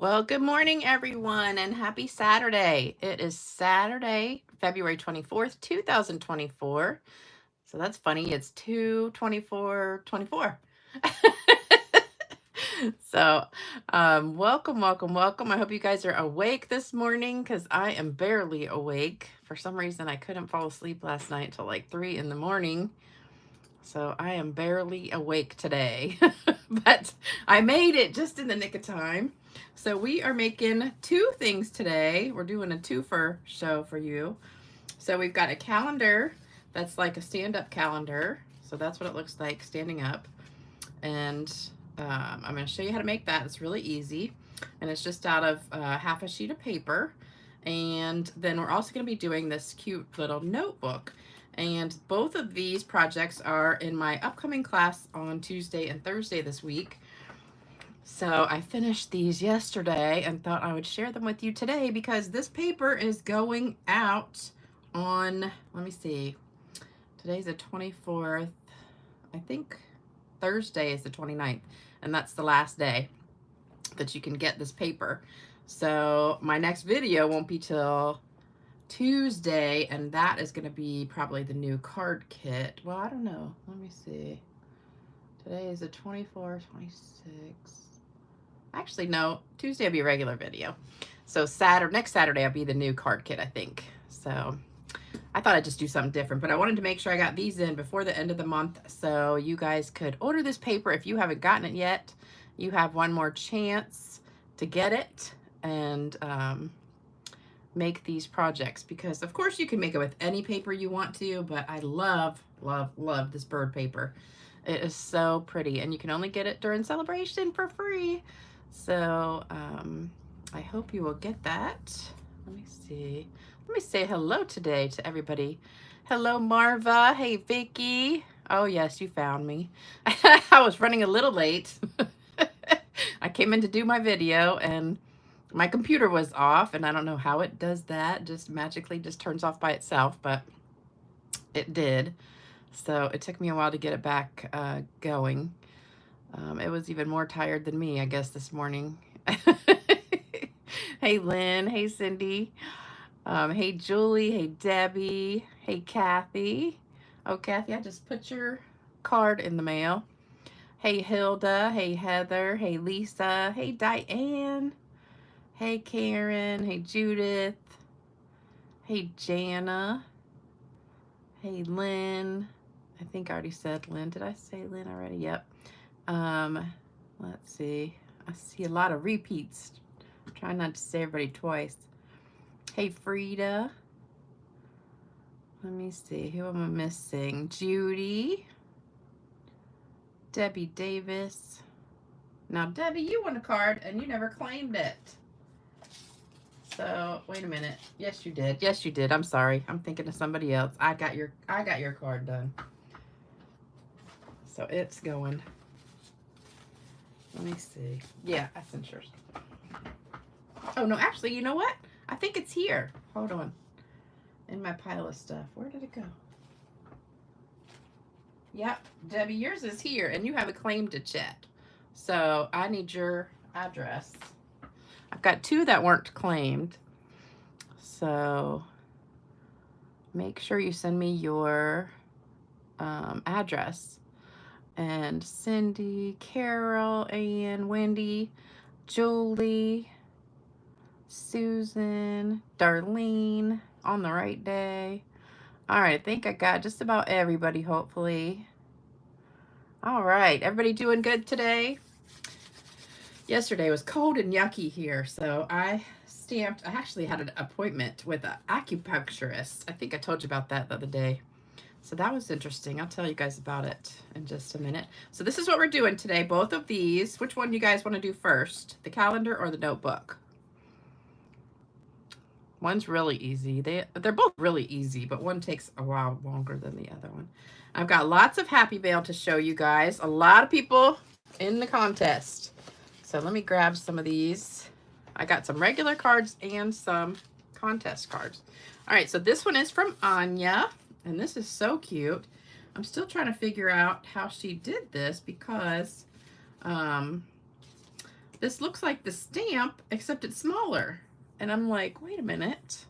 Well, good morning, everyone, and happy Saturday. It is Saturday, February 24th, 2024. So that's funny. It's 2/24/24. So, welcome, welcome, welcome. I hope you guys are awake this morning because I am barely awake. For some reason, I couldn't fall asleep last night until like 3 in the morning. So I am barely awake today, but I made it just in the nick of time. So we are making two things today. We're doing a twofer show for you. So we've got a calendar that's like a stand-up calendar. So that's what it looks like standing up. And I'm going to show you how to make that. It's really easy. And it's just out of half a sheet of paper. And then we're also going to be doing this cute little notebook. And both of these projects are in my upcoming class on Tuesday and Thursday this week. So I finished these yesterday and thought I would share them with you today because this paper is going out on, let me see, today's the 24th. I think Thursday is the 29th, and that's the last day that you can get this paper. So my next video won't be till Tuesday, and that is going to be probably the new card kit. Well, I don't know. Let me see. Today is the 24th, 26th. Actually, no. Tuesday will be a regular video. So next Saturday will be the new card kit, I think. So I thought I'd just do something different, but I wanted to make sure I got these in before the end of the month so you guys could order this paper. If you haven't gotten it yet, you have one more chance to get it and make these projects, because of course you can make it with any paper you want to, but I love, love, love this bird paper. It is so pretty, and you can only get it during celebration for free. So I hope you will get that. Let me see. Let me say hello today to everybody. Hello, Marva. Hey, Vicky. Oh, yes, you found me. I was running a little late. I came in to do my video, and my computer was off, and I don't know how it does that. Just magically just turns off by itself, but it did. So it took me a while to get it back going. It was even more tired than me, I guess, this morning. Hey, Lynn. Hey, Cindy. Hey, Julie. Hey, Debbie. Hey, Kathy. Oh, Kathy, I just put your card in the mail. Hey, Hilda. Hey, Heather. Hey, Lisa. Hey, Diane. Hey, Karen. Hey, Judith. Hey, Jana. Hey, Lynn. I think I already said Lynn. Did I say Lynn already? Yep. Let's see. I see a lot of repeats. I'm trying not to say everybody twice. Hey, Frida. Let me see. Who am I missing? Judy. Debbie Davis. Now, Debbie, you won a card and you never claimed it. So, wait a minute. Yes, you did. Yes, you did. I'm sorry. I'm thinking of somebody else. I got your card done. So, it's going. Let me see. Yeah, I sent yours. Oh, no, actually, you know what? I think it's here. Hold on. In my pile of stuff. Where did it go? Yep, Debbie, yours is here, and you haven't claimed it yet. So I need your address. I've got two that weren't claimed. So make sure you send me your address. And Cindy, Carol, Ann, Wendy, Julie, Susan, Darlene, on the right day. All right, I think I got just about everybody, hopefully. All right, everybody doing good today? Yesterday was cold and yucky here, so I actually had an appointment with an acupuncturist. I think I told you about that the other day. So that was interesting. I'll tell you guys about it in just a minute. So this is what we're doing today, both of these. Which one do you guys want to do first, the calendar or the notebook? One's really easy. They're both really easy, but one takes a while longer than the other one. I've got lots of Happy Mail to show you guys. A lot of people in the contest. So let me grab some of these. I got some regular cards and some contest cards. All right, so this one is from Anya, and this is so cute. I'm still trying to figure out how she did this because this looks like the stamp, except it's smaller. And I'm like, wait a minute.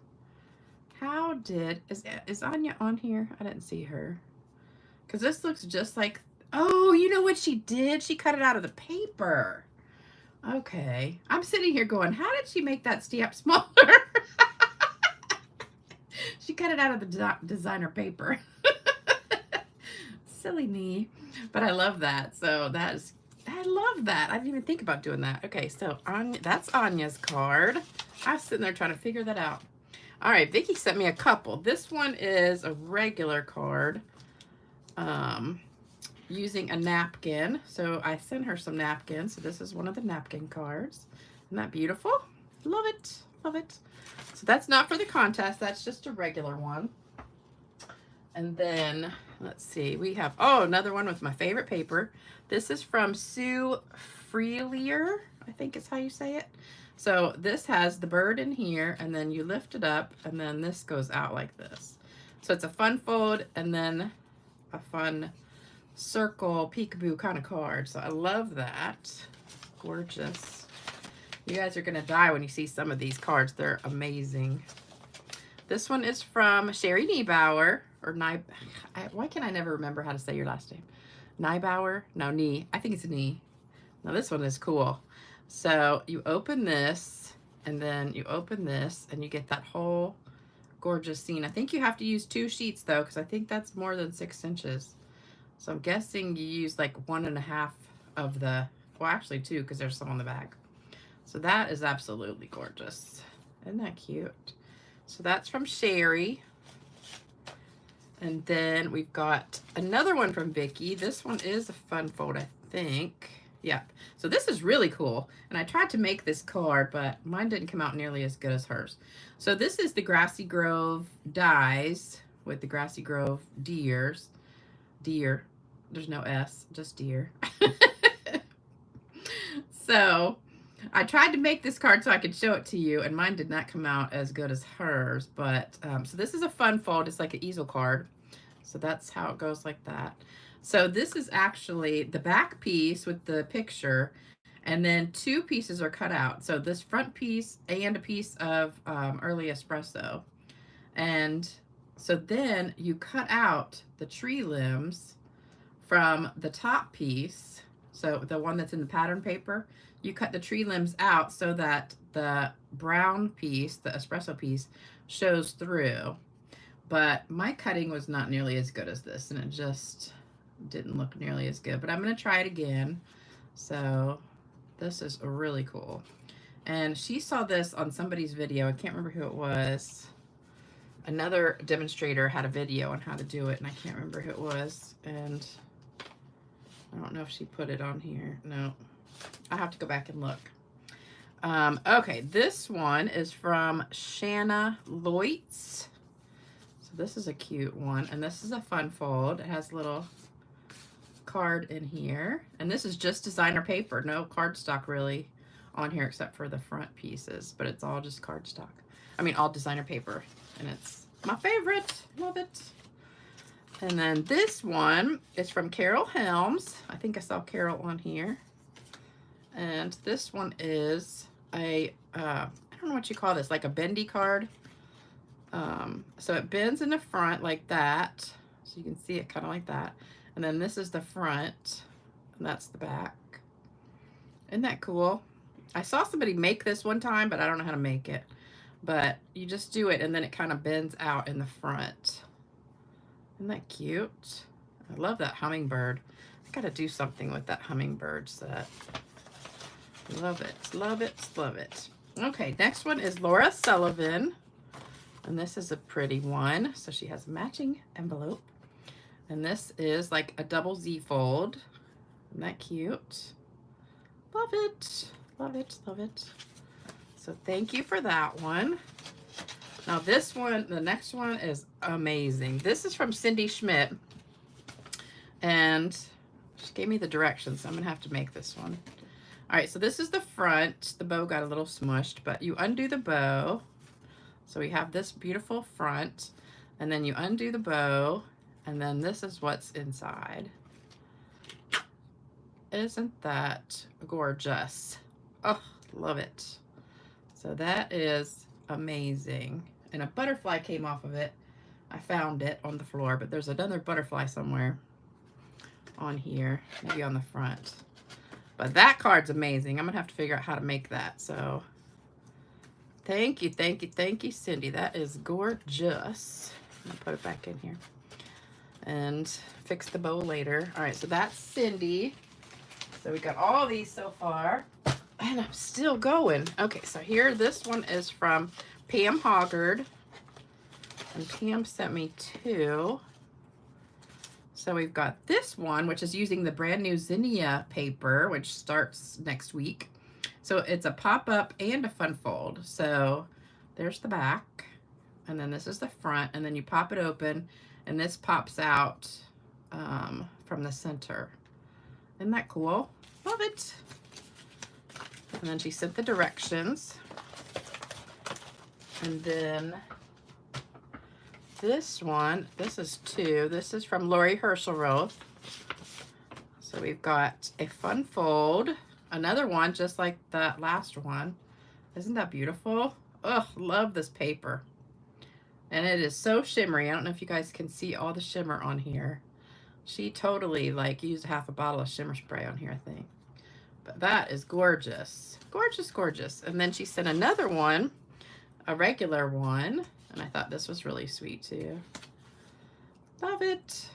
How did, is Anya on here? I didn't see her. Because this looks just like, oh, you know what she did? She cut it out of the paper. Okay. I'm sitting here going, how did she make that stamp smaller? She cut it out of the designer paper. Silly me. But I love that. So that is, I love that. I didn't even think about doing that. Okay, so Anya, that's Anya's card. I was sitting there trying to figure that out. All right, Vicki sent me a couple. This one is a regular card using a napkin. So I sent her some napkins. So this is one of the napkin cards. Isn't that beautiful? Love it. Love it. So that's not for the contest. That's just a regular one. And then, let's see, we have, oh, another one with my favorite paper. This is from Sue Freelier, I think is how you say it. So this has the bird in here, and then you lift it up, and then this goes out like this. So it's a fun fold, and then a fun circle peekaboo kind of card. So I love that. Gorgeous. You guys are gonna die when you see some of these cards. They're amazing. This one is from Sherry Niebauer, or why can I never remember how to say your last name? Niebauer? No, I think it's Nee. Now this one is cool. So you open this, and then you open this, and you get that whole gorgeous scene. I think you have to use 2 sheets though, because I think that's more than 6 inches. So I'm guessing you use like 1.5 of the, well actually 2, because there's some on the back. So that is absolutely gorgeous. Isn't that cute? So that's from Sherry. And then we've got another one from Vicki. This one is a fun fold, I think. Yep. So this is really cool. And I tried to make this card, but mine didn't come out nearly as good as hers. So this is the Grassy Grove dies with the Grassy Grove deers. Deer. There's no S, just deer. So I tried to make this card so I could show it to you, and mine did not come out as good as hers. But so this is a fun fold. It's like an easel card. So that's how it goes, like that. So this is actually the back piece with the picture, and then 2 pieces are cut out. So this front piece and a piece of early espresso. And so then you cut out the tree limbs from the top piece. So the one that's in the pattern paper, you cut the tree limbs out so that the brown piece, the espresso piece, shows through. But my cutting was not nearly as good as this, and it just didn't look nearly as good. But I'm going to try it again. So this is really cool. And she saw this on somebody's video. I can't remember who it was. Another demonstrator had a video on how to do it, and I can't remember who it was. And I don't know if she put it on here. No. I have to go back and look. Okay, this one is from Shanna Loitz. So this is a cute one, and this is a fun fold. It has a little card in here, and this is just designer paper. No cardstock really on here except for the front pieces, but it's all just cardstock. I mean, all designer paper, and it's my favorite. Love it. And then this one is from Carol Helms. I think I saw Carol on here. And this one is a, I don't know what you call this, like a bendy card. So it bends in the front like that. So you can see it kind of like that. And then this is the front, and that's the back. Isn't that cool? I saw somebody make this one time, but I don't know how to make it. But you just do it, and then it kind of bends out in the front. Isn't that cute? I love that hummingbird. I gotta do something with that hummingbird set. Love it, love it, love it. Okay, next one is Laura Sullivan. And this is a pretty one. So she has a matching envelope. And this is like a double Z fold. Isn't that cute? Love it, love it, love it. So thank you for that one. Now this one, the next one is amazing. This is from Cindy Schmidt. And she gave me the directions, so I'm gonna have to make this one. All right, so this is the front. The bow got a little smushed, but you undo the bow. So we have this beautiful front, and then you undo the bow, and then this is what's inside. Isn't that gorgeous? Oh, love it. So that is amazing. And a butterfly came off of it. I found it on the floor, but there's another butterfly somewhere on here, maybe on the front. But that card's amazing. I'm gonna have to figure out how to make that. So thank you, thank you, thank you, Cindy. That is gorgeous. I'm gonna put it back in here and fix the bow later. All right, so that's Cindy. So we got all these so far, and I'm still going. Okay, so here, this one is from Pam Hoggard, and Pam sent me two. So we've got this one, which is using the brand new zinnia paper, which starts next week. So it's a pop-up and a fun fold. So there's the back, and then this is the front, and then you pop it open, and this pops out from the center. Isn't that cool? Love it. And then she sent the directions. And then this one, this is two. This is from Lori Herschelroth. So we've got a fun fold. Another one just like that last one. Isn't that beautiful? Oh, love this paper. And it is so shimmery. I don't know if you guys can see all the shimmer on here. She totally like used half a bottle of shimmer spray on here, I think. But that is gorgeous. Gorgeous, gorgeous. And then she sent another one, a regular one. And I thought this was really sweet too. Love it.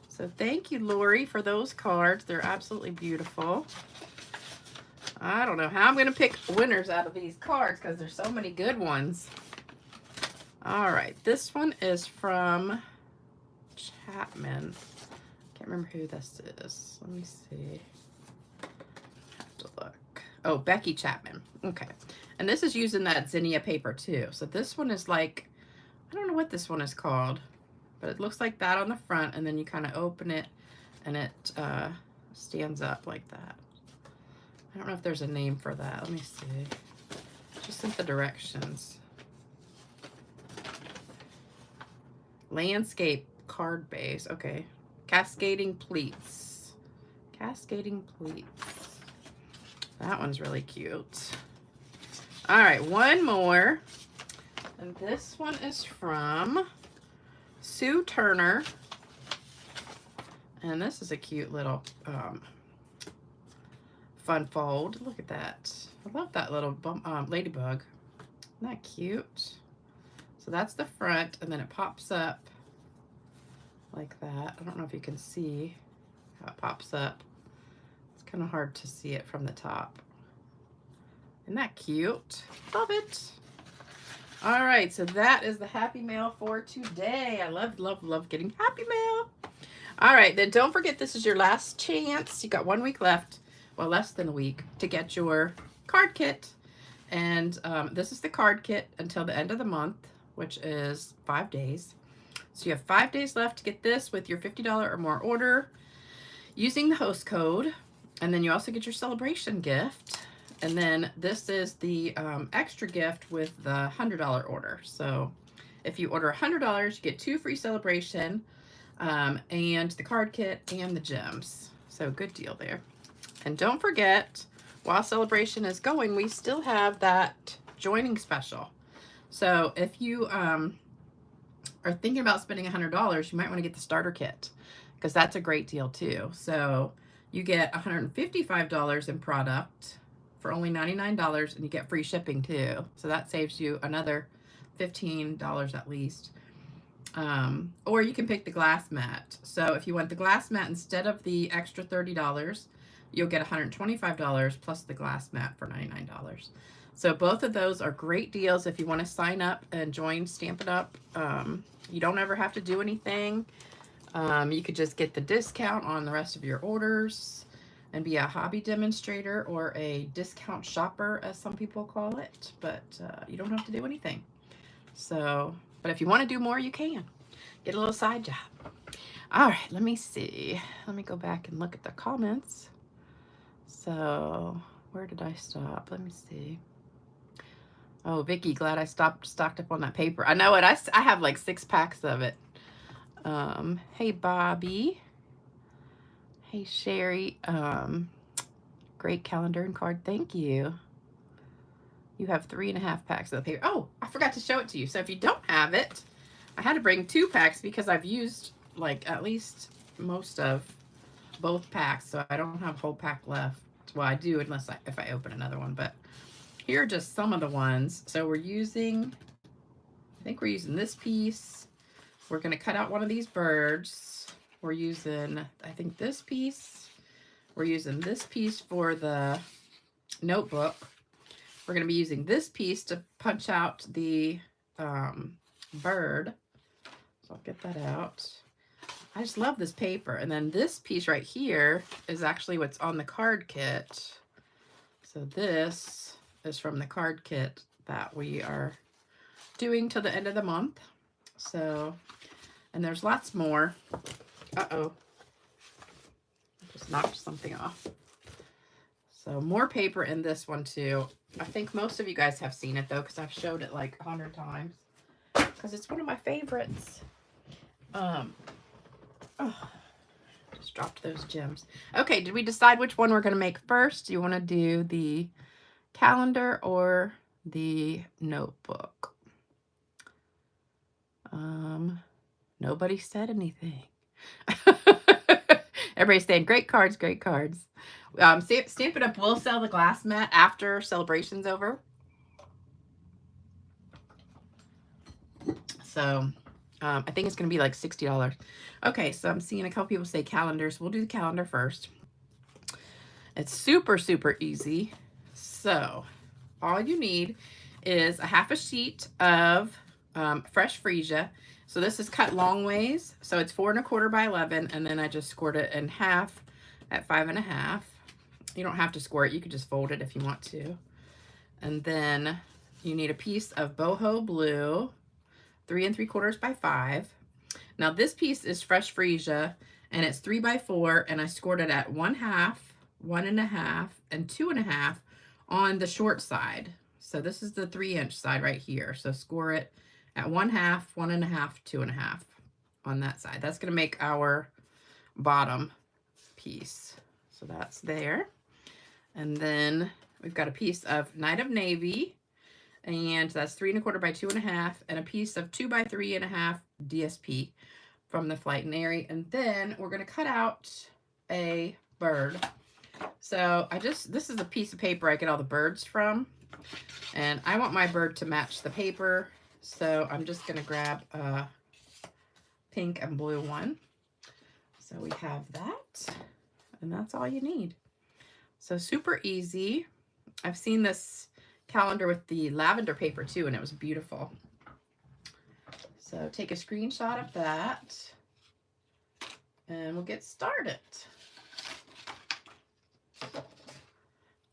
So thank you, Lori, for those cards. They're absolutely beautiful. I don't know how I'm going to pick winners out of these cards because there's so many good ones. All right, this one is from Chapman. Can't remember who this is. Let me see. Have to look. Oh, Becky Chapman. Okay. And this is using that zinnia paper too. So this one is like, I don't know what this one is called, but it looks like that on the front, and then you kind of open it and it stands up like that. I don't know if there's a name for that. Let me see. Just sent the directions. Landscape card base. Okay. Cascading pleats. Cascading pleats. That one's really cute. All right, one more. And this one is from Sue Turner. And this is a cute little fun fold. Look at that. I love that little ladybug. Isn't that cute? So that's the front, and then it pops up like that. I don't know if you can see how it pops up. It's kind of hard to see it from the top. Isn't that cute? Love it. All right, so that is the Happy Mail for today. I love, love, love getting Happy Mail. All right, then don't forget this is your last chance. You got 1 week left, well, less than a week, to get your card kit. And this is the card kit until the end of the month, which is 5 days. So you have 5 days left to get this with your $50 or more order using the host code. And then you also get your celebration gift. And then this is the extra gift with the $100 order. So if you order $100, you get 2 free celebration and the card kit and the gems. So good deal there. And don't forget, while celebration is going, we still have that joining special. So if you are thinking about spending $100, you might want to get the starter kit because that's a great deal too. So you get $155 in product for only $99, and you get free shipping too. So that saves you another $15 at least. Or you can pick the glass mat. So if you want the glass mat instead of the extra $30, you'll get $125 plus the glass mat for $99. So both of those are great deals if you want to sign up and join Stampin' Up. You don't ever have to do anything. You could just get the discount on the rest of your orders and be a hobby demonstrator or a discount shopper, as some people call it. But you don't have to do anything. So, but if you want to do more, you can. Get a little side job. All right, let me see. Let me go back and look at the comments. So, where did I stop? Let me see. Oh, Vicky, glad I stocked up on that paper. I know it. I have like 6 packs of it. Hey, Bobby. Hey, Sherry. Great calendar and card. Thank you. You have 3.5 packs of the paper. Oh, I forgot to show it to you. So if you don't have it, I had to bring 2 packs because I've used like at least most of both packs. So I don't have a whole pack left. Well, I do unless if I open another one. But here are just some of the ones. So we're using, I think we're using this piece. We're going to cut out one of these birds. We're using, I think, this piece. We're using this piece for the notebook. We're going to be using this piece to punch out the bird. So I'll get that out. I just love this paper. And then this piece right here is actually what's on the card kit. So this is from the card kit that we are doing till the end of the month. So, and there's lots more. Uh-oh. Just knocked something off. So more paper in this one too. I think most of you guys have seen it though, because I've showed it like 100 times. Because it's one of my favorites. Oh, just dropped those gems. Okay, did we decide which one we're going to make first? Do you want to do the calendar or the notebook? Nobody said anything. Everybody's saying great cards, great cards. Stampin' Up will sell the glass mat after celebration's over. So I think it's going to be like $60. Okay, so I'm seeing a couple people say calendars. We'll do the calendar first. It's super, super easy. So all you need is a half a sheet of fresh freesia. So this is cut long ways. So it's 4 1/4 by 11. And then I just scored it in half at 5 1/2. You don't have to score it. You could just fold it if you want to. And then you need a piece of boho blue, 3 3/4 by 5. Now this piece is fresh freesia and it's 3 by 4. And I scored it at 1/2, 1 1/2, and 2 1/2 on the short side. So this is the 3-inch side right here. So score it at 1/2, 1 1/2, 2 1/2 on that side. That's going to make our bottom piece. So that's there. And then we've got a piece of Night of Navy, and that's 3 1/4 by 2 1/2, and a piece of 2 by 3 1/2 DSP from the Flight and Airy. And then we're going to cut out a bird. So this is a piece of paper I get all the birds from, and I want my bird to match the paper. So I'm just going to grab a pink and blue one. So we have that, and that's all you need. So super easy. I've seen this calendar with the lavender paper too, and it was beautiful. So take a screenshot of that, and we'll get started.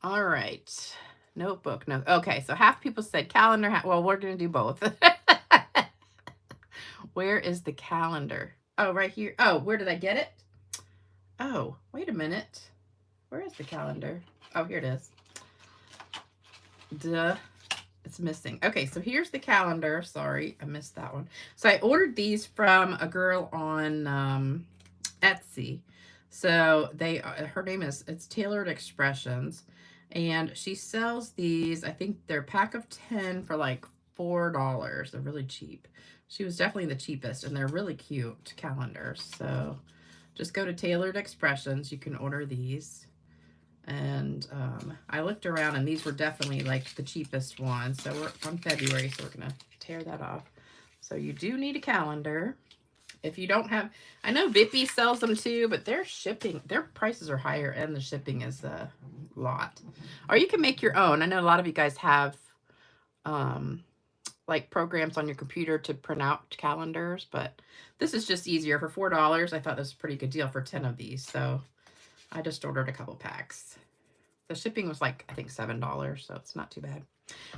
All right. Notebook. No. Okay, so half people said calendar. Well, we're going to do both. Where is the calendar? Oh, right here. Oh, where did I get it? Oh, wait a minute. Where is the calendar? Oh, here it is. Duh. It's missing. Okay, so here's the calendar. Sorry, I missed that one. So I ordered these from a girl on Etsy. So her name is, it's Tailored Expressions. And she sells these, I think they're a pack of 10 for like $4. They're really cheap. She was definitely the cheapest, and they're really cute calendars. So just go to Tailored Expressions. You can order these. And I looked around, and these were definitely like the cheapest ones. So we're on February, so we're going to tear that off. So you do need a calendar. If you don't have, I know Vippy sells them too, but their prices are higher, and the shipping is a lot. Or you can make your own. I know a lot of you guys have like programs on your computer to print out calendars, but this is just easier. For $4, I thought this was a pretty good deal for 10 of these. So I just ordered a couple packs. The shipping was like, I think $7, so it's not too bad.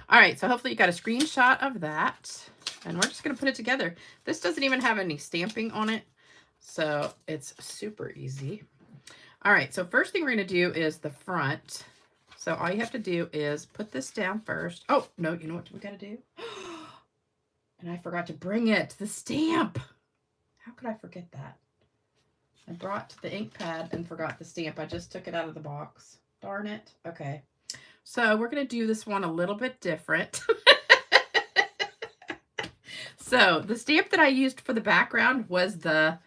All right, so hopefully you got a screenshot of that, and we're just going to put it together. This doesn't even have any stamping on it, so it's super easy. All right, so first thing we're going to do is the front. So all you have to do is put this down first. Oh, no, you know what we got to do? And I forgot to bring it, the stamp. How could I forget that? I brought the ink pad and forgot the stamp. I just took it out of the box. Darn it. Okay. So we're going to do this one a little bit different. So the stamp that I used for the background was the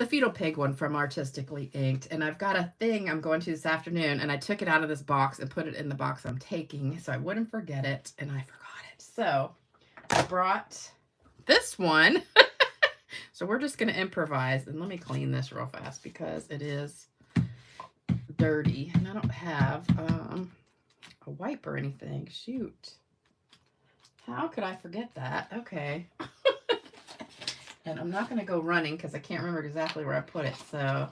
fetal pig one from Artistically Inked. And I've got a thing I'm going to this afternoon, and I took it out of this box and put it in the box I'm taking so I wouldn't forget it, and I forgot it. So I brought this one. So we're just going to improvise, and let me clean this real fast because it is dirty, and I don't have a wipe or anything. Shoot. How could I forget that? Okay. And I'm not going to go running because I can't remember exactly where I put it. So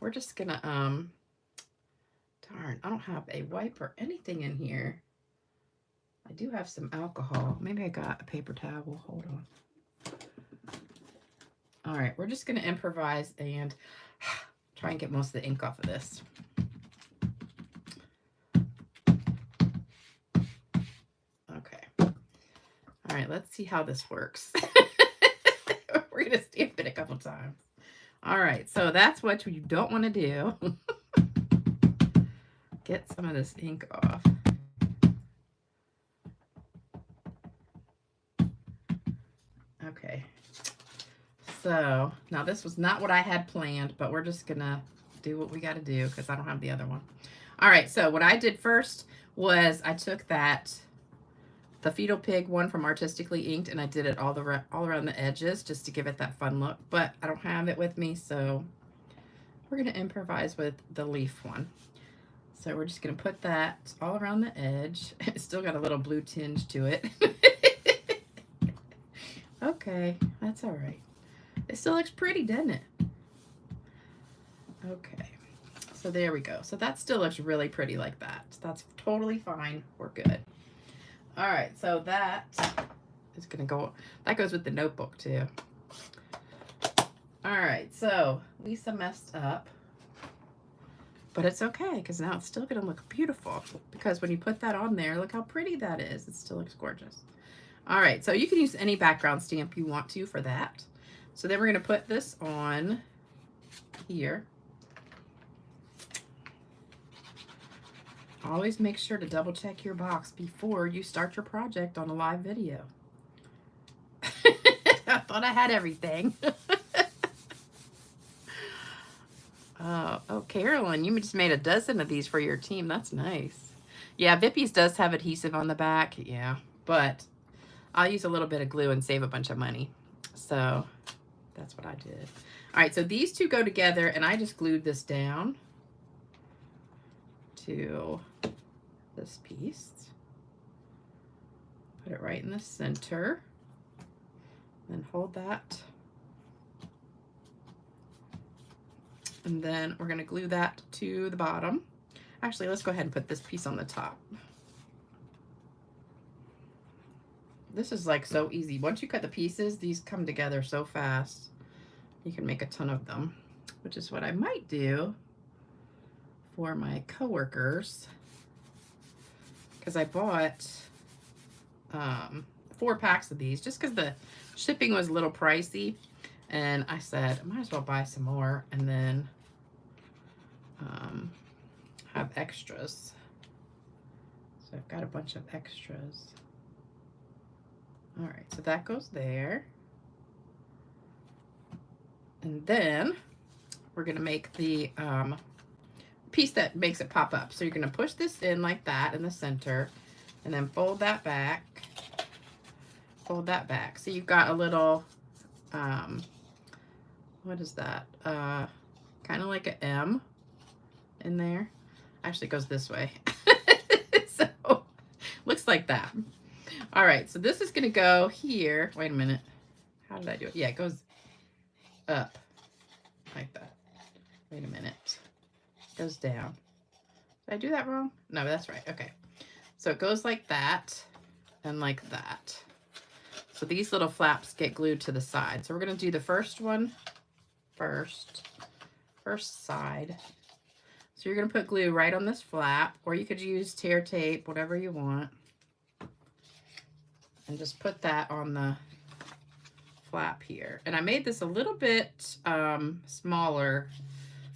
we're just going to, darn, I don't have a wipe or anything in here. I do have some alcohol. Maybe I got a paper towel. Hold on. All right, we're just going to improvise and try and get most of the ink off of this. Okay. All right, let's see how this works. We're going to stamp it a couple times. All right, so that's what you don't want to do. Get some of this ink off. Okay. So now this was not what I had planned, but we're just going to do what we got to do because I don't have the other one. All right, so what I did first was I took the fetal pig one from Artistically Inked, and I did it all around the edges just to give it that fun look, but I don't have it with me, so we're going to improvise with the leaf one. So we're just going to put that all around the edge. It's still got a little blue tinge to it. Okay, that's all right. It still looks pretty, doesn't it? Okay, so there we go. So that still looks really pretty like that. That's totally fine. We're good. All right, so that is going to go, that goes with the notebook too. All right, so Lisa messed up, but it's okay because now it's still going to look beautiful because when you put that on there, look how pretty that is. It still looks gorgeous. All right, so you can use any background stamp you want to for that. So then we're going to put this on here. Always make sure to double check your box before you start your project on a live video. I thought I had everything. Oh, Carolyn, you just made a dozen of these for your team. That's nice. Yeah, Vippies does have adhesive on the back. Yeah, but I'll use a little bit of glue and save a bunch of money. So that's what I did. All right, so these two go together, and I just glued this down to this piece. Put it right in the center. Then hold that. And then we're going to glue that to the bottom. Actually, let's go ahead and put this piece on the top. This is like so easy. Once you cut the pieces, these come together so fast. You can make a ton of them, which is what I might do for my coworkers, because I bought 4 packs of these just because the shipping was a little pricey, and I said I might as well buy some more and then have extras. So I've got a bunch of extras. All right, so that goes there. And then we're going to make the piece that makes it pop up. So you're going to push this in like that in the center, and then fold that back. Fold that back. So you've got a little, what is that? Kind of like an M in there. Actually, it goes this way. So looks like that. All right, so this is going to go here. Wait a minute. How did I do it? Yeah, it goes up like that. Wait a minute. It goes down. Did I do that wrong? No, that's right. Okay. So it goes like that and like that. So these little flaps get glued to the side. So we're going to do the first one first side. So you're going to put glue right on this flap, or you could use tear tape, whatever you want. And just put that on the flap here. And I made this a little bit smaller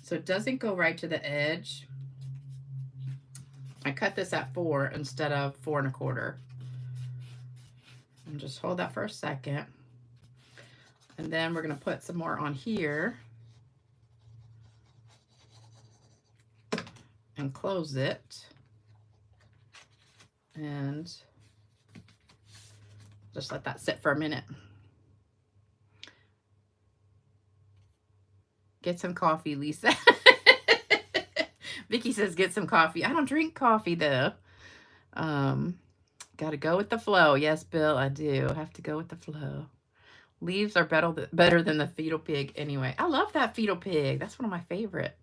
so it doesn't go right to the edge. I cut this at 4 instead of 4 1/4. And just hold that for a second. And then we're going to put some more on here and close it. And just let that sit for a minute. Get some coffee, Lisa. Vicky says get some coffee. I don't drink coffee though. Got to go with the flow. Yes, Bill, I do. Have to go with the flow. Leaves are better than the fetal pig anyway. I love that fetal pig. That's one of my favorite.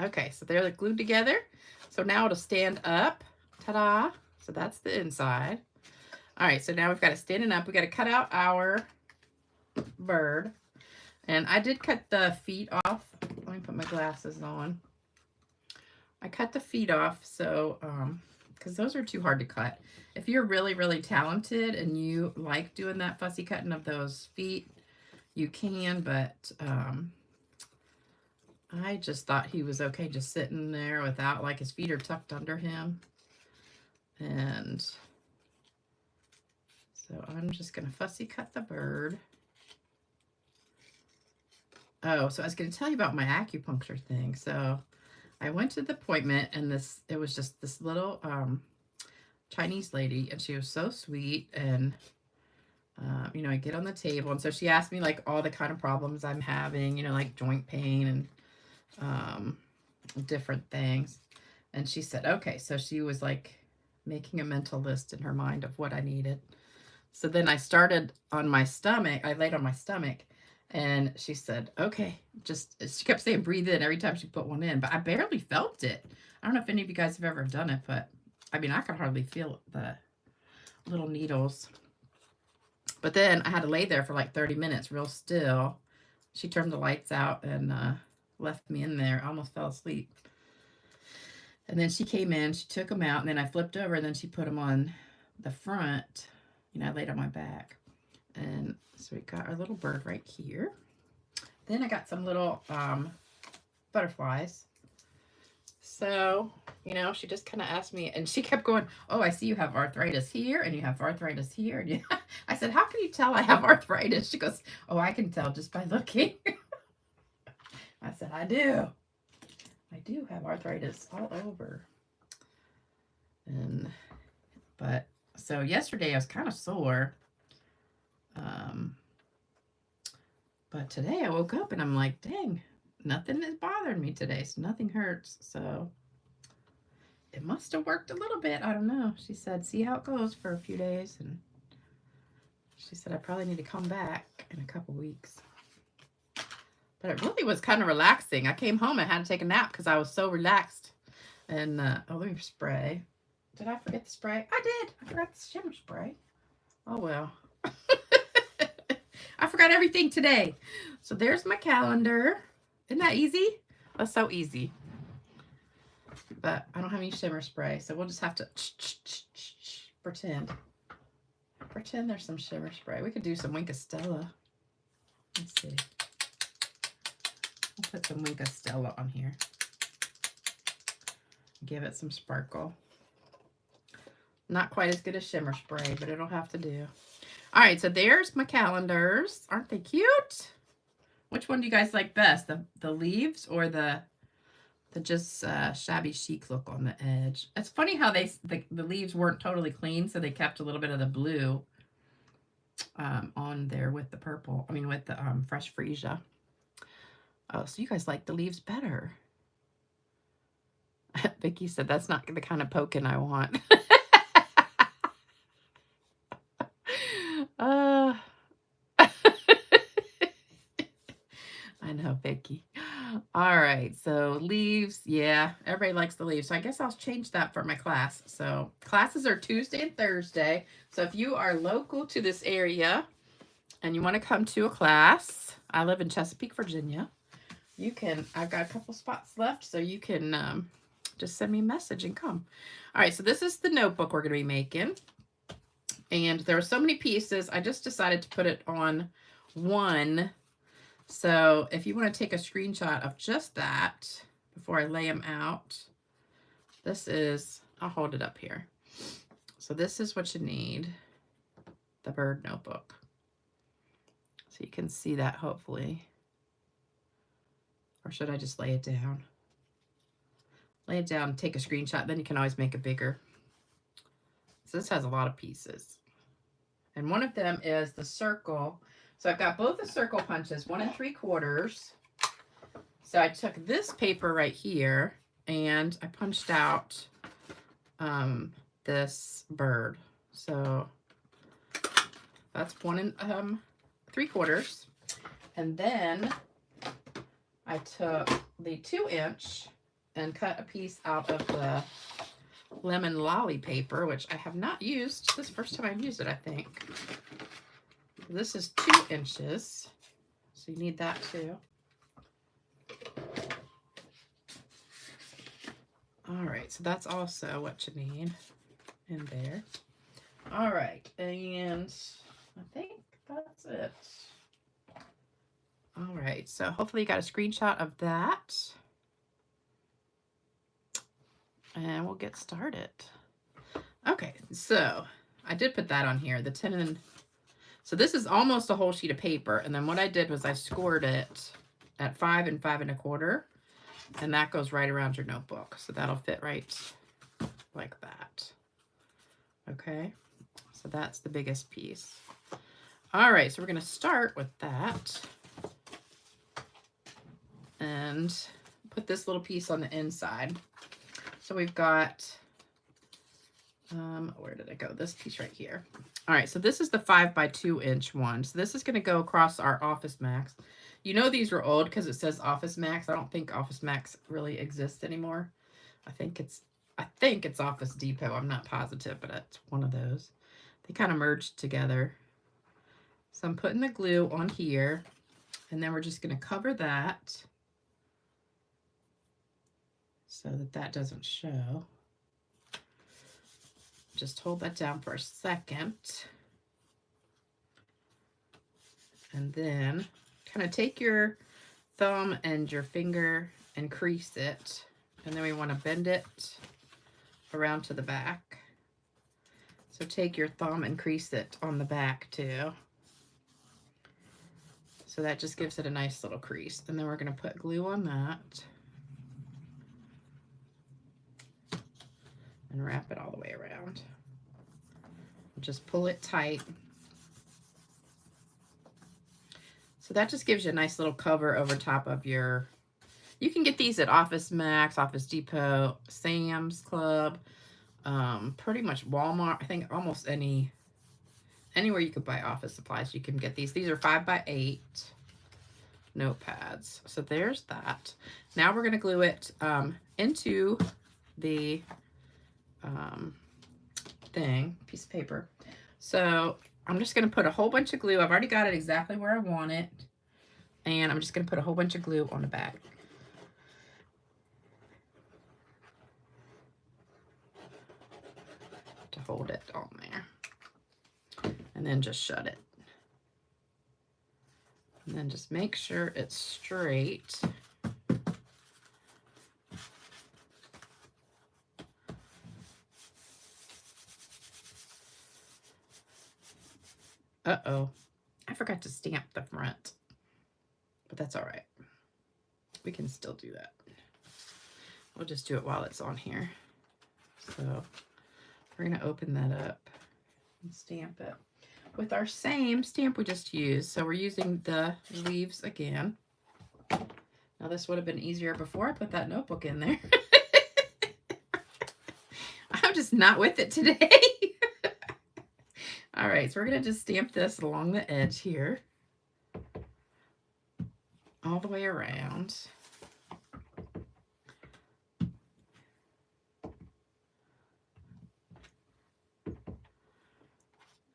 Okay, so they're glued together. So now it'll stand up. Ta-da. So that's the inside. All right, so now we've got it standing up. We got to cut out our bird. And I did cut the feet off. Let me put my glasses on. I cut the feet off, so, because those are too hard to cut. If you're really, really talented and you like doing that fussy cutting of those feet, you can, but I just thought he was okay just sitting there without, like, his feet are tucked under him. And so I'm just going to fussy cut the bird. Oh, so I was going to tell you about my acupuncture thing. So I went to the appointment, and it was just this little Chinese lady, and she was so sweet. And you know, I get on the table, and so she asked me like all the kind of problems I'm having, you know, like joint pain and different things. And she said, okay, so she was like making a mental list in her mind of what I needed. So then I started on my stomach. I laid on my stomach. And she said, okay, she kept saying breathe in every time she put one in, but I barely felt it. I don't know if any of you guys have ever done it, but I mean, I could hardly feel the little needles. But then I had to lay there for like 30 minutes real still. She turned the lights out and left me in there. I almost fell asleep. And then she came in, she took them out, and then I flipped over, and then she put them on the front. You know, I laid on my back. And so we got our little bird right here. Then I got some little butterflies. So, you know, she just kind of asked me, and she kept going, oh, I see you have arthritis here, and you have arthritis here. And I said, how can you tell I have arthritis? She goes, oh, I can tell just by looking. I said, I do. I do have arthritis all over. But so yesterday I was kind of sore. But today I woke up and I'm like, dang, nothing is bothering me today. So nothing hurts. So it must have worked a little bit. I don't know. She said, see how it goes for a few days. And she said, I probably need to come back in a couple weeks. But it really was kind of relaxing. I came home and had to take a nap because I was so relaxed. And, oh, let me spray. Did I forget the spray? I did. I forgot the shimmer spray. Oh, well. I forgot everything today. So there's my calendar. Isn't that easy? That's so easy. But I don't have any shimmer spray, so we'll just have to pretend. Pretend there's some shimmer spray. We could do some Wink of Stella. Let's see. I'll put some Wink of Stella on here. Give it some sparkle. Not quite as good as shimmer spray, but it'll have to do. All right, so there's my calendars. Aren't they cute? Which one do you guys like best? The leaves or the just shabby chic look on the edge? It's funny how the leaves weren't totally clean, so they kept a little bit of the blue on there with the purple. I mean, with the fresh freesia. Oh, so you guys like the leaves better. Vicky said that's not the kind of poking I want. I know, Vicky. All right, so leaves. Yeah, everybody likes the leaves. So I guess I'll change that for my class. So classes are Tuesday and Thursday. So if you are local to this area and you want to come to a class, I live in Chesapeake, Virginia. You can, I've got a couple spots left, so you can just send me a message and come. All right, so this is the notebook we're going to be making. And there are so many pieces, I just decided to put it on one. So if you want to take a screenshot of just that before I lay them out, This is, I'll hold it up here. So this is what you need, the bird notebook. So you can see that hopefully. Or should I just lay it down? Lay it down, take a screenshot, then you can always make it bigger. So this has a lot of pieces. And one of them is the circle. So I've got both the circle punches, 1 3/4. So I took this paper right here and I punched out this bird. So that's 1 3/4. And then I took the 2" and cut a piece out of the lemon lolly paper, which I have not used. This is the first time I've used it, I think. This is 2 inches. So you need that too. All right, so that's also what you need in there. All right, and I think that's it. All right, so hopefully you got a screenshot of that. And we'll get started. Okay, so I did put that on here, the 10 and... So this is almost a whole sheet of paper, and then what I did was I scored it at 5 and 5 1/4. And that goes right around your notebook. So that'll fit right like that. Okay. So that's the biggest piece. All right. So we're going to start with that. And put this little piece on the inside. So we've got, where did it go? This piece right here. All right. So this is the 5 by 2 inch one. So this is going to go across our Office Max. You know these were old because it says Office Max. I don't think Office Max really exists anymore. I think it's Office Depot. I'm not positive, but it's one of those. They kind of merged together. So I'm putting the glue on here, and then we're just going to cover that so that that doesn't show. Just hold that down for a second. And then kind of take your thumb and your finger and crease it. And then we want to bend it around to the back. So take your thumb and crease it on the back too. So that just gives it a nice little crease. And then we're going to put glue on that. And wrap it all the way around. Just pull it tight. So that just gives you a nice little cover over top of your, you can get these at Office Max, Office Depot, Sam's Club, pretty much Walmart. I think almost anywhere you could buy office supplies, you can get these. These are 5 by 8 notepads. So there's that. Now we're going to glue it into the piece of paper. So I'm just going to put a whole bunch of glue. I've already got it exactly where I want it. And I'm just going to put a whole bunch of glue on the back. To hold it on there. And then just shut it. And then just make sure it's straight. Uh-oh, I forgot to stamp the front, but that's all right. We can still do that. We'll just do it while it's on here. So we're going to open that up and stamp it with our same stamp we just used. So we're using the leaves again. Now this would have been easier before I put that notebook in there. I'm just not with it today. All right, so we're going to just stamp this along the edge here, all the way around.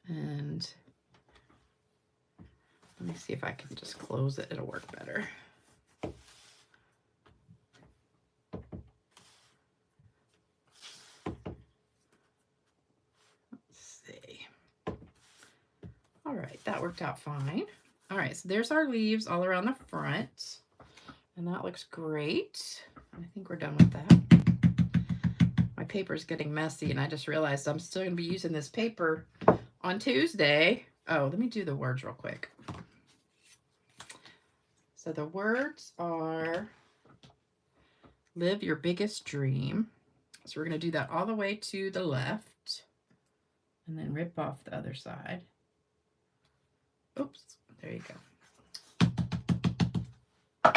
And let me see if I can just close it. It'll work better. All right, that worked out fine. All right, so there's our leaves all around the front, and that looks great. I think we're done with that. paper's getting messy, and I just realized I'm still going to be using this paper on Tuesday. Oh, let me do the words real quick. So the words are live your biggest dream. So we're going to do that all the way to the left and then rip off the other side. Oops, there you go.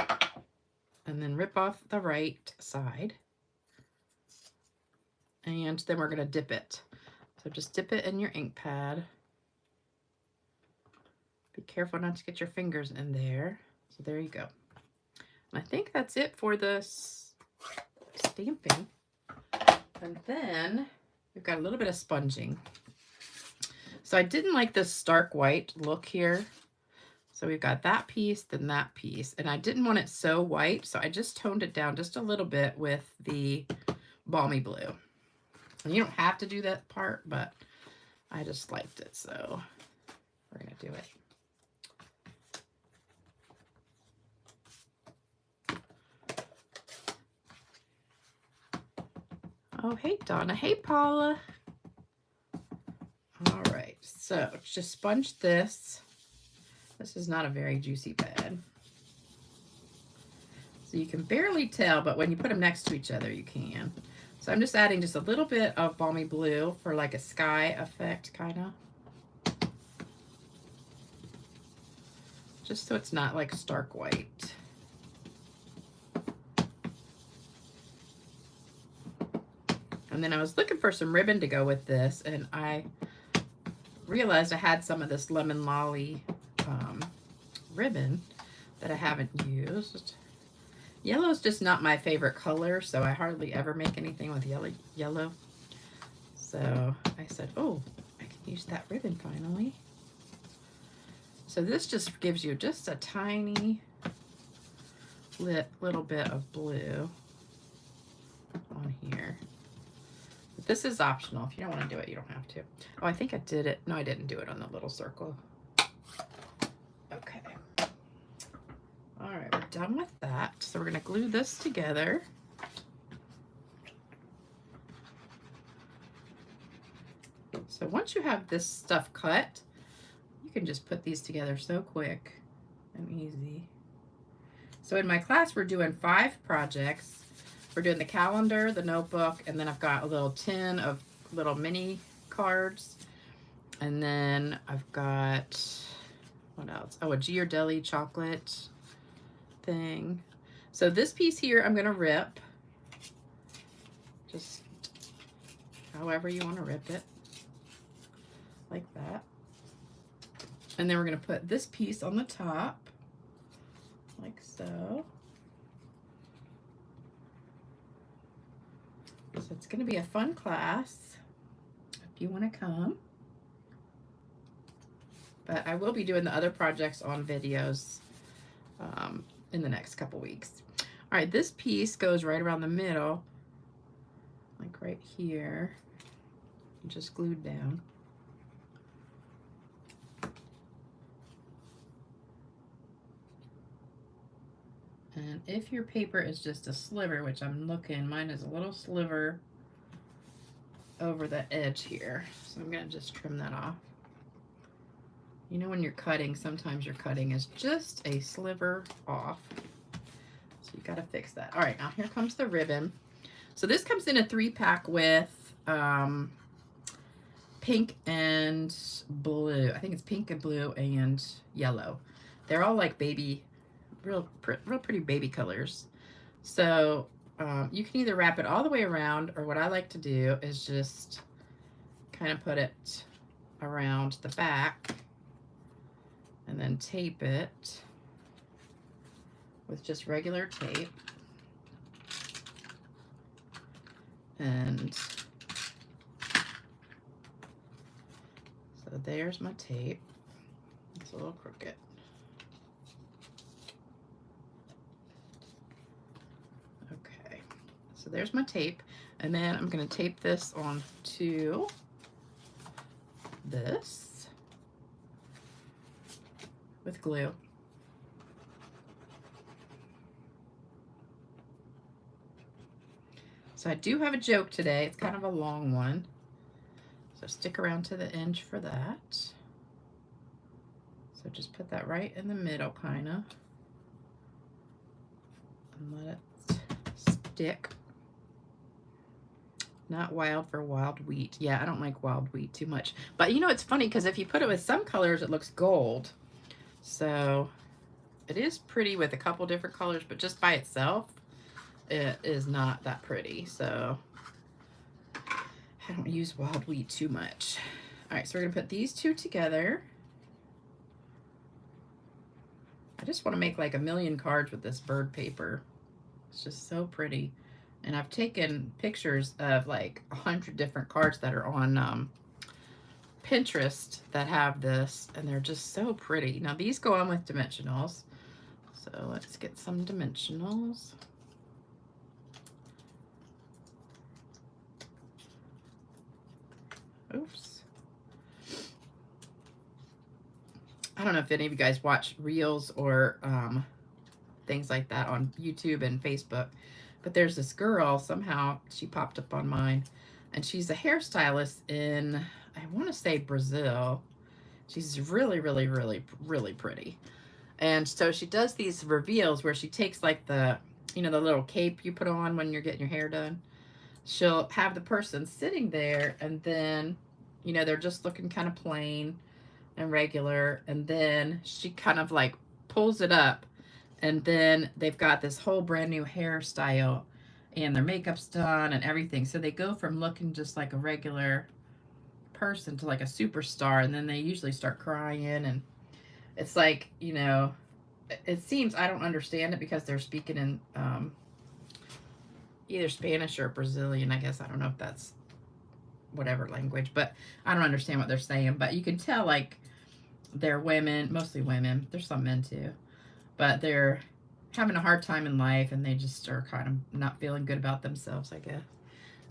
And then rip off the right side. And then we're going to dip it. So just dip it in your ink pad. Be careful not to get your fingers in there. So there you go. And I think that's it for the stamping. And then we've got a little bit of sponging. So I didn't like this stark white look here. So we've got that piece, then that piece. And I didn't want it so white, so I just toned it down just a little bit with the balmy blue. And you don't have to do that part, but I just liked it, so we're going to do it. Oh, hey, Donna. Hey, Paula. All right, so just sponge this. This is not a very juicy bed. So you can barely tell, but when you put them next to each other, you can. So I'm just adding just a little bit of balmy blue for like a sky effect, kind of. Just so it's not like stark white. And then I was looking for some ribbon to go with this, and I realized I had some of this Lemon Lolly ribbon that I haven't used. Yellow is just not my favorite color, so I hardly ever make anything with yellow. So I said, oh, I can use that ribbon finally. So this just gives you just a tiny little bit of blue on here. But this is optional. If you don't want to do it, you don't have to. Oh, I think I did it. No, I didn't do it on the little circle. Okay. All right, we're done with that. So we're going to glue this together. So once you have this stuff cut, you can just put these together so quick and easy. So in my class, we're doing 5 projects. We're doing the calendar, the notebook, and then I've got a little tin of little mini cards. And then I've got, what else? Oh, a Ghirardelli chocolate thing. So this piece here, I'm gonna rip. Just however you wanna rip it. Like that. And then we're gonna put this piece on the top, like so. So it's gonna be a fun class if you wanna come. But I will be doing the other projects on videos in the next couple weeks. All right, this piece goes right around the middle, like right here, just glued down. And if your paper is just a sliver, which I'm looking, mine is a little sliver over the edge here. So I'm gonna just trim that off. You know, when you're cutting, sometimes your cutting is just a sliver off. So you gotta fix that. All right, now here comes the ribbon. So this comes in a 3-pack with pink and blue. I think it's pink and blue and yellow. They're all like baby, real pretty baby colors. So you can either wrap it all the way around, or what I like to do is just kind of put it around the back and then tape it with just regular tape. And so there's my tape. It's a little crooked. Okay, so there's my tape. And then I'm going to tape this on to this with glue. So I do have a joke today. It's kind of a long one. So stick around to the end for that. So just put that right in the middle, kind of. And let it stick. Not wild for wild wheat. Yeah, I don't like wild wheat too much. But you know, it's funny because if you put it with some colors, it looks gold. So it is pretty with a couple different colors, but just by itself, it is not that pretty. So I don't use wild wheat too much. All right, so we're gonna put these two together. I just want to make like a million cards with this bird paper. It's just so pretty. And I've taken pictures of like 100 different cards that are on Pinterest that have this, and they're just so pretty. Now these go on with dimensionals. So let's get some dimensionals. Oops. I don't know if any of you guys watch reels or things like that on YouTube and Facebook, but there's this girl, somehow she popped up on mine, and she's a hairstylist in, I want to say Brazil. She's really, really, really, really pretty. And so she does these reveals where she takes like the, you know, the little cape you put on when you're getting your hair done. She'll have the person sitting there, and then, you know, they're just looking kind of plain and regular, and then she kind of like pulls it up, and then they've got this whole brand new hairstyle, and their makeup's done and everything. So they go from looking just like a regular person to like a superstar, and then they usually start crying, and it's like, you know, it seems, I don't understand it because they're speaking in either Spanish or Brazilian, I guess. I don't know if that's whatever language, but I don't understand what they're saying. But you can tell like they're women, mostly women. There's some men too, but they're having a hard time in life, and they just are kind of not feeling good about themselves, I guess.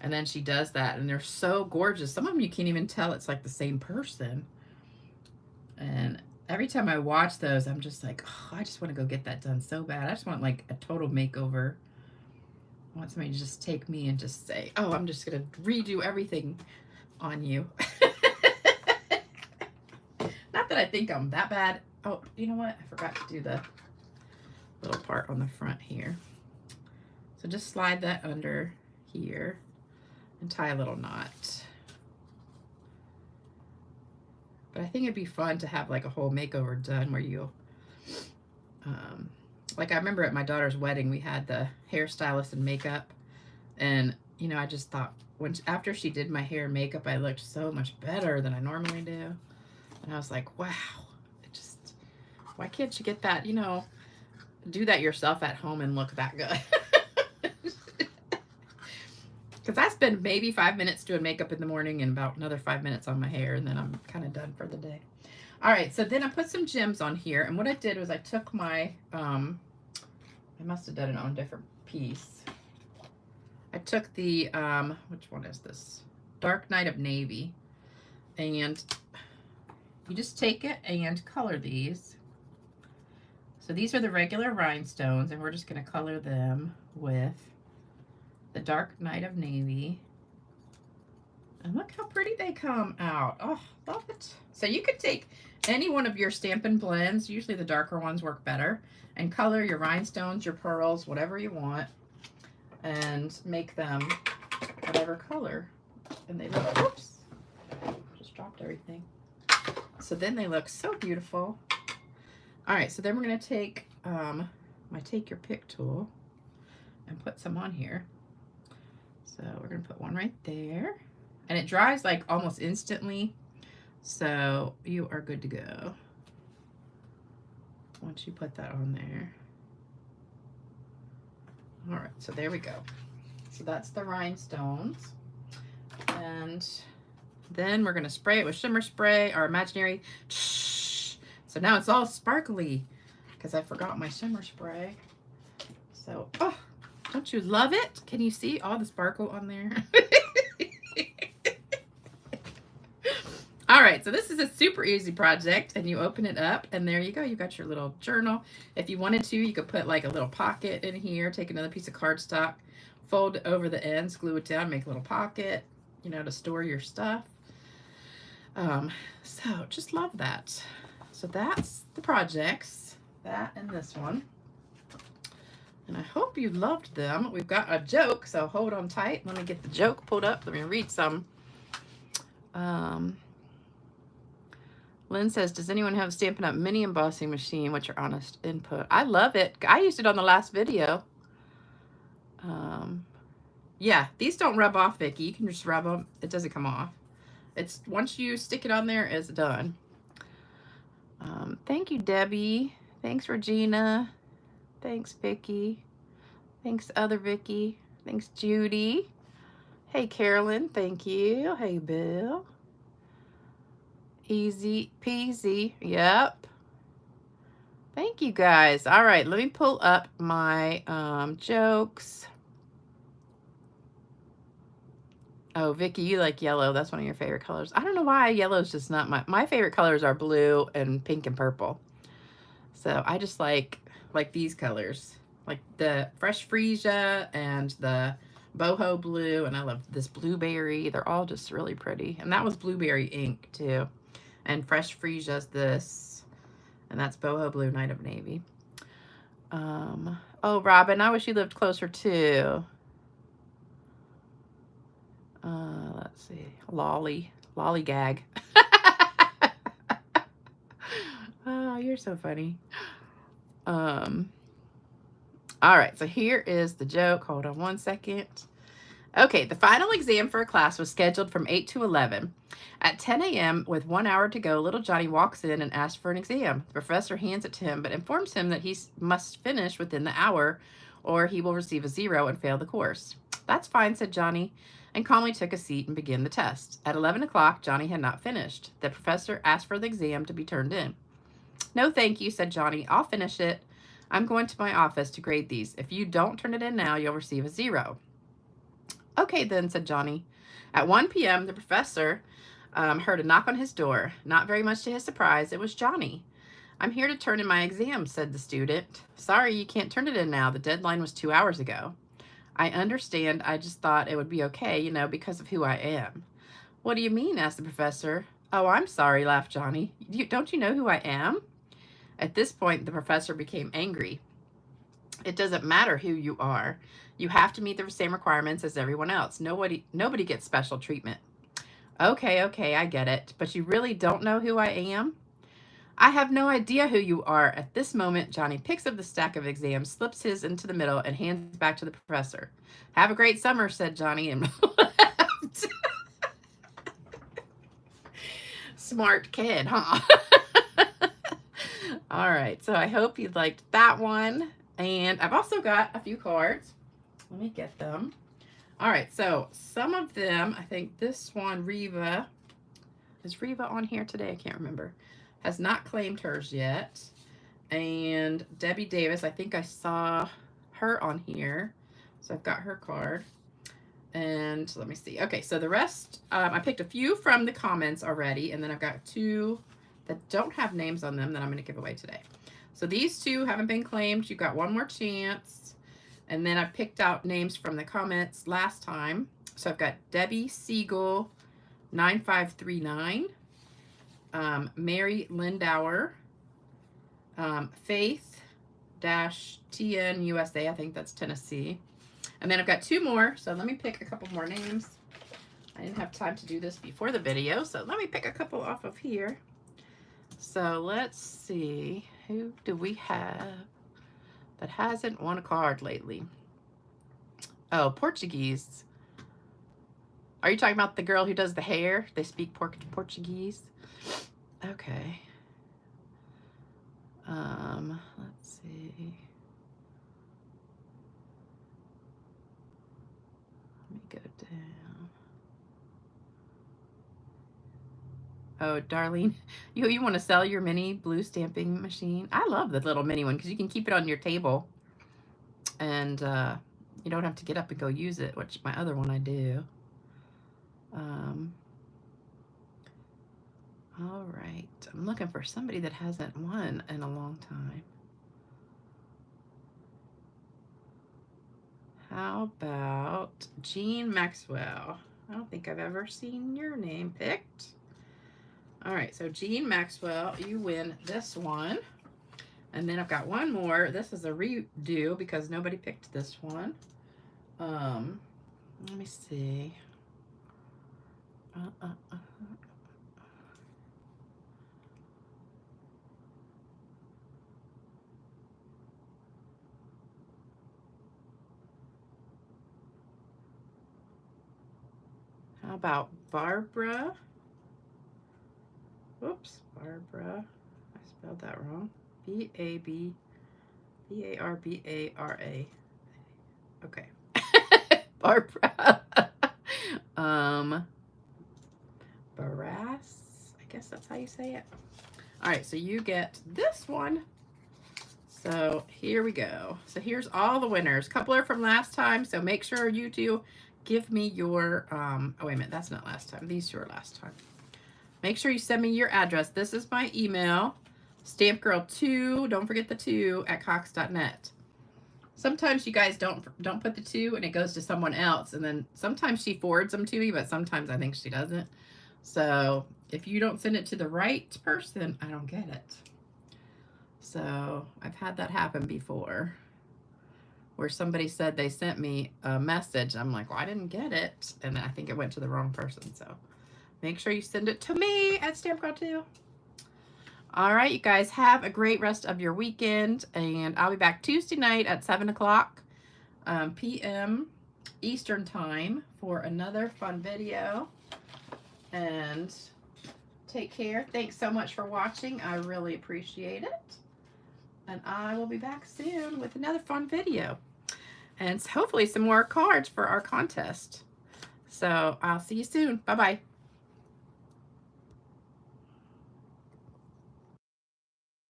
And then she does that, and they're so gorgeous. Some of them you can't even tell it's like the same person. And every time I watch those, I'm just like, oh, I just want to go get that done so bad. I just want like a total makeover. I want somebody to just take me and just say, oh, I'm just going to redo everything on you. Not that I think I'm that bad. Oh, you know what? I forgot to do the little part on the front here. So just slide that under here and tie a little knot. But I think it'd be fun to have like a whole makeover done where you, like I remember at my daughter's wedding, we had the hairstylist and makeup, and you know, I just thought after she did my hair and makeup, I looked so much better than I normally do. And I was like, wow, why can't you get that, you know, do that yourself at home and look that good? Because I spend maybe 5 minutes doing makeup in the morning and about another 5 minutes on my hair, and then I'm kind of done for the day. All right, so then I put some gems on here, and what I did was I took my, I must have done it on a different piece. I took the, which one is this? Dark Night of Navy. And you just take it and color these. So these are the regular rhinestones, and we're just going to color them with the Dark Night of Navy. And look how pretty they come out. Oh, love it. So you could take any one of your Stampin' blends, usually the darker ones work better, and color your rhinestones, your pearls, whatever you want, and make them whatever color. And they look, oops, just dropped everything. So then they look so beautiful. All right, so then we're going to take my Take Your Pick tool and put some on here. So we're going to put one right there. And it dries like almost instantly, so you are good to go once you put that on there. All right, so there we go. So that's the rhinestones. And then we're going to spray it with shimmer spray, our imaginary. So now it's all sparkly because I forgot my shimmer spray. So, oh, don't you love it? Can you see all the sparkle on there? All right, so this is a super easy project, and you open it up, and there you go. You got your little journal. If you wanted to, you could put like a little pocket in here, take another piece of cardstock, fold it over the ends, glue it down, make a little pocket, you know, to store your stuff. So just love that. So that's the projects, that and this one. And I hope you loved them. We've got a joke, so hold on tight. Let me get the joke pulled up. Let me read some. Lynn says, does anyone have a Stampin' Up! Mini embossing machine? What's your honest input? I love it. I used it on the last video. Yeah, these don't rub off, Vicki. You can just rub them. It doesn't come off. It's once you stick it on there, it's done. Thank you, Debbie. Thanks, Regina. Thanks, Vicki. Thanks, other Vicki. Thanks, Judy. Hey, Carolyn. Thank you. Hey, Bill. Easy peasy. Yep. Thank you, guys. All right, let me pull up my jokes. Oh, Vicki, you like yellow. That's one of your favorite colors. I don't know why yellow's just not my favorite colors are blue and pink and purple. So I just like these colors, like the Fresh Freesia and the boho blue, and I love this blueberry. They're all just really pretty. And that was blueberry ink too. And Fresh Freesia's this, and that's boho blue, Night of Navy. Oh, Robin, I wish you lived closer too. Let's see, lollygag. Oh, you're so funny. All right, so here is the joke. Hold on one second. Okay, the final exam for a class was scheduled from 8 to 11. At 10 a.m., with 1 hour to go, little Johnny walks in and asks for an exam. The professor hands it to him, but informs him that he must finish within the hour, or he will receive a 0 and fail the course. That's fine, said Johnny, and calmly took a seat and began the test. At 11 o'clock, Johnny had not finished. The professor asked for the exam to be turned in. No, thank you, said Johnny. I'll finish it. I'm going to my office to grade these. If you don't turn it in now, you'll receive a 0. Okay, then, said Johnny. At 1 p.m., the professor heard a knock on his door. Not very much to his surprise, it was Johnny. I'm here to turn in my exam, said the student. Sorry, you can't turn it in now. The deadline was 2 hours ago. I understand. I just thought it would be okay, you know, because of who I am. What do you mean? Asked the professor. Oh, I'm sorry, laughed Johnny. Don't you know who I am? At this point, the professor became angry. It doesn't matter who you are. You have to meet the same requirements as everyone else. Nobody gets special treatment. Okay, I get it. But you really don't know who I am? I have no idea who you are. At this moment, Johnny picks up the stack of exams, slips his into the middle, and hands back to the professor. Have a great summer, said Johnny, and left. Smart kid, huh? All right, so I hope you liked that one. And I've also got a few cards. Let me get them. All right, so some of them, I think this one, Reva, is Reva on here today? I can't remember. Has not claimed hers yet. And Debbie Davis, I think I saw her on here. So I've got her card. And let me see. Okay, so the rest, I picked a few from the comments already. And then I've got 2 that don't have names on them that I'm going to give away today. So these 2 haven't been claimed. You've got one more chance. And then I picked out names from the comments last time. So I've got Debbie Siegel 9539. Mary Lindauer, Faith-TN USA, I think that's Tennessee. And then I've got 2 more, so let me pick a couple more names. I didn't have time to do this before the video, so let me pick a couple off of here. So let's see, who do we have that hasn't won a card lately? Oh, Portuguese. Are you talking about the girl who does the hair? They speak Portuguese. Okay. Let's see. Let me go down. Oh, Darlene, you want to sell your mini blue stamping machine? I love the little mini one because you can keep it on your table and you don't have to get up and go use it, which my other one I do. All right, I'm looking for somebody that hasn't won in a long time. How about Jean Maxwell? I don't think I've ever seen your name picked. All right, so Jean Maxwell, you win this one. And then I've got one more. This is a redo because nobody picked this one. Let me see. How about Barbara? Whoops, Barbara. I spelled that wrong. B-A-R-B-A-R-A. Okay. Barbara. Barras. I guess that's how you say it. All right, so you get this one. So here we go. So here's all the winners. Couple are from last time, so make sure you do give me your, oh wait a minute, that's not last time. These two are last time. Make sure you send me your address. This is my email, stampgirl2, don't forget the 2, @cox.net. Sometimes you guys don't put the 2 and it goes to someone else, and then sometimes she forwards them to me, but sometimes I think she doesn't. So if you don't send it to the right person, I don't get it. So I've had that happen before, where somebody said they sent me a message. I'm like, well, I didn't get it. And I think it went to the wrong person. So make sure you send it to me at StampGirl2. All right, you guys have a great rest of your weekend. And I'll be back Tuesday night at 7 o'clock p.m. Eastern time for another fun video. And take care. Thanks so much for watching. I really appreciate it. And I will be back soon with another fun video. And hopefully some more cards for our contest. So I'll see you soon. Bye-bye.